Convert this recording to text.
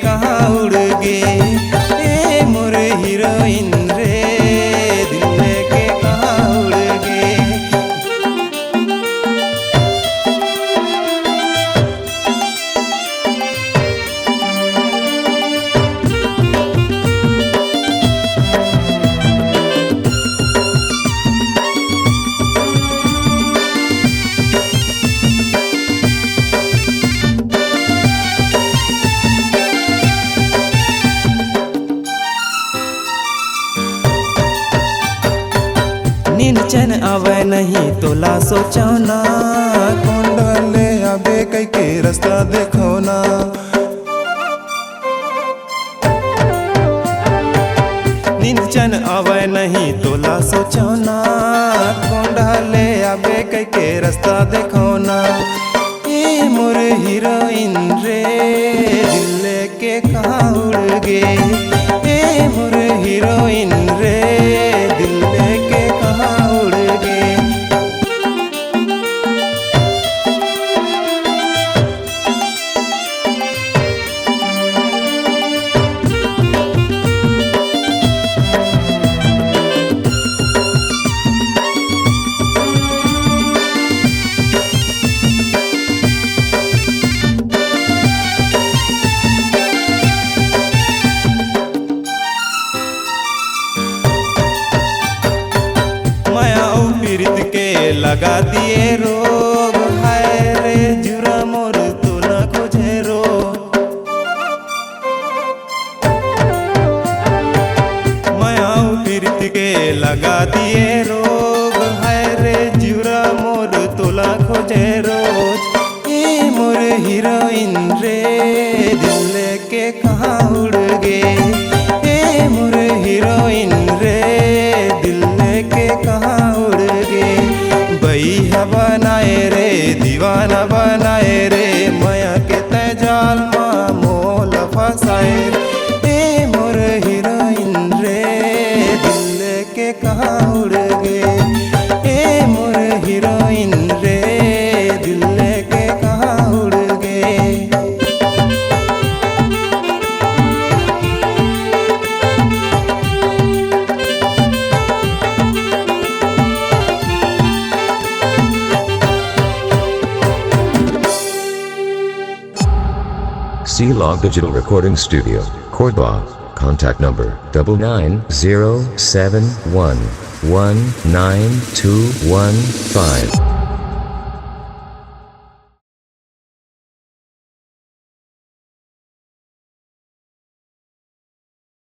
कहाँ उड़ गे, ए मोर हीरोइन रे दिल लेके कहाँ उड़ गे। नींद चैन आवे नहीं तोला सोचौना, कौन डाले आबे कई के रास्ता देखो ना। नींद चैन आवे नहीं तोला सोचौना, कौन डाले आबे कई के रास्ता देखो ना। ए मोर हीरोइन रे दिल लेके कहाँ उड़ गे, ए मोर हीरोइन रे दिल लेके कहाँ उड़ गे। माया और पीड़ित के लगा दिए रोग, हाय रे जुरा मोर तू न खोजे रो। माया और पीड़ित के लगा दिए रोग, हाय रे जुरा मोर तू न खोजे रोज। ए मोर हीरोइन रे दिल लेके कहाँ उड़ गे, ए मोर हीरोइन रे दिल लेके कहाँ उड़ गे। बैया बनाए रे दीवाना बनाए रे, माया के तजाल माँ मोल फसाए रे। ए मोर हीरोइन रे दिल लेके कहाँ उड़ गे, ए मोर हीरोइन रे दिल लेके कहाँ उड़ गे। C-Log Digital Recording Studio, Cordoba. Contact number 99071192115.